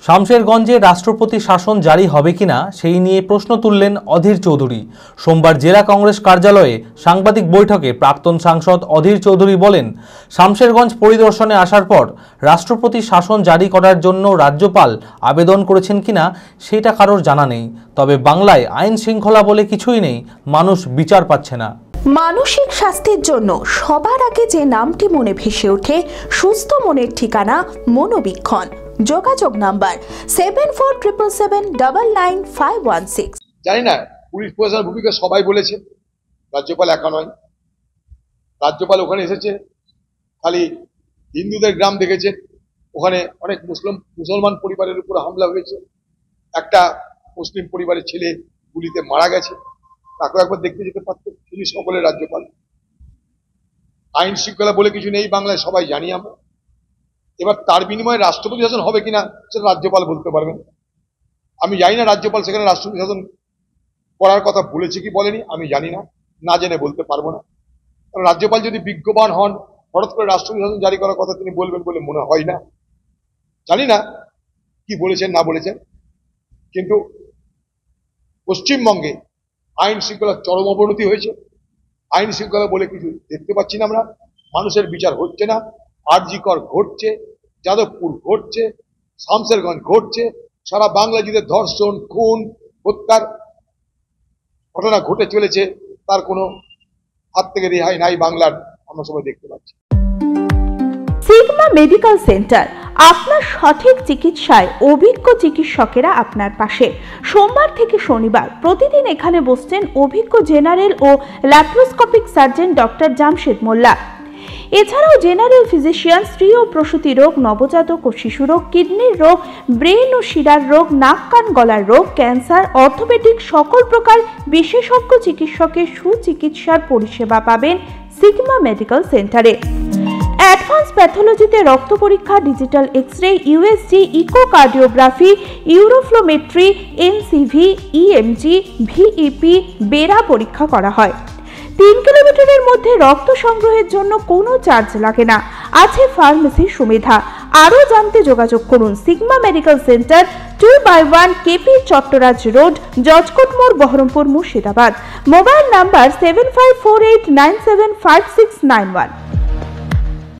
শামশেরগঞ্জে রাষ্ট্রপতি শাসন জারি হবে কিনা সেই নিয়ে প্রশ্ন তুললেন অধীর চৌধুরী। সোমবার জেলা কংগ্রেস কার্যালয়ে সাংবাদিক বৈঠকে প্রাক্তন সাংসদ অধীর চৌধুরী বলেন, শামশেরগঞ্জ পরিদর্শনে আসার পর রাষ্ট্রপতি শাসন জারি করার জন্য রাজ্যপাল আবেদন করেছেন কিনা সেটা কারোর জানা নেই। তবে বাংলায় আইন শৃঙ্খলা বলে কিছুই নেই, মানুষ বিচার পাচ্ছে না। মানসিক স্বাস্থ্যের জন্য সবার আগে যে নামটি মনে ভেসে ওঠে, সুস্থ মনের ঠিকানা মনোবীক্ষণ। যোগাযোগ নাম্বার 7477799516। জানি না, পুলিশ প্রশাসনের ভূমিকা সবাই বলেছে, রাজ্যপাল একা নয়। রাজ্যপাল ওখানে এসেছে, খালি হিন্দুদের গ্রাম দেখেছে, ওখানে অনেক মুসলমান পরিবারের উপর হামলা হয়েছে, একটা মুসলিম পরিবারের ছেলে গুলিতে মারা গেছে, তাকেও একবার দেখতে যেতে পারত। তিনি সকলের রাজ্যপাল। আইন শৃঙ্খলা বলে কিছু নেই বাংলায়, সবাই জানি আমরা। এবার তার বিনিময়ে রাষ্ট্রপতি শাসন হবে কিনা সেটা রাজ্যপাল বলতে পারবেন। আমি জানি না রাজ্যপাল সেখানে রাষ্ট্রপতি শাসন করার কথা বলেছে কি বলেনি, আমি জানি না, না জেনে বলতে পারবো না। কারণ রাজ্যপাল যদি বিজ্ঞবান হন, হঠাৎ করে রাষ্ট্রপতি শাসন জারি করার কথা তিনি বলবেন বলে মনে হয় না। জানি না কি বলেছেন না বলেছেন, কিন্তু পশ্চিমবঙ্গে আইন শৃঙ্খলার চরম অবনতি হয়েছে। আইন শৃঙ্খলা বলে কিছু দেখতে পাচ্ছি না আমরা। মানুষের বিচার হচ্ছে না। আরজিকর ঘটছে, যাদবপুর ঘটছে, শামশেরগঞ্জ ঘটছে, সারা বাংলা জুড়ে ধর্ষণ, খুন, হত্যার ঘটনা ঘটে চলেছে। তার কোনো হাত থেকে রেহাই নাই বাংলার, আমরা সবাই দেখতে পাচ্ছি। সিগমা মেডিকেল সেন্টার, আপনার সঠিক চিকিৎসায় অভিজ্ঞ চিকিৎসকেরা আপনার পাশে। সোমবার থেকে শনিবার প্রতিদিন এখানে বসছেন অভিজ্ঞ জেনারেল ও ল্যাপ্রোস্কোপিক সার্জন ডক্টর জামশেদ মোল্লা। এছাড়াও জেনারেল ফিজিশিয়ান, স্ত্রী ও প্রসূতি রোগ, নবজাতক ও শিশু রোগ, কিডনির রোগ, ব্রেন ও শিরার রোগ, নাক কান গলার রোগ, ক্যান্সার, অর্থোপেডিক সকল প্রকার বিশেষজ্ঞ চিকিৎসকের সুচিকিৎসার পরিষেবা পাবেন সিগমা মেডিকেল সেন্টারে। অ্যাডভান্স প্যাথোলজিতে রক্ত পরীক্ষা, digital x-ray, USG, echocardiography, uroflowmetry, NCV, EMG, VEP, BERA পরীক্ষা করা হয়। 3 কিলোমিটারের মধ্যে রক্ত সংগ্রহের জন্য কোনো চার্জ লাগে না। আছে ফার্মেসির সুবিধা। আরও জানতে যোগাযোগ করুন Sigma medical centre, 2/1 KP Chattaraj road, Judgecourt মোড়, বহরমপুর, মুর্শিদাবাদ। Mobile number 7548975691।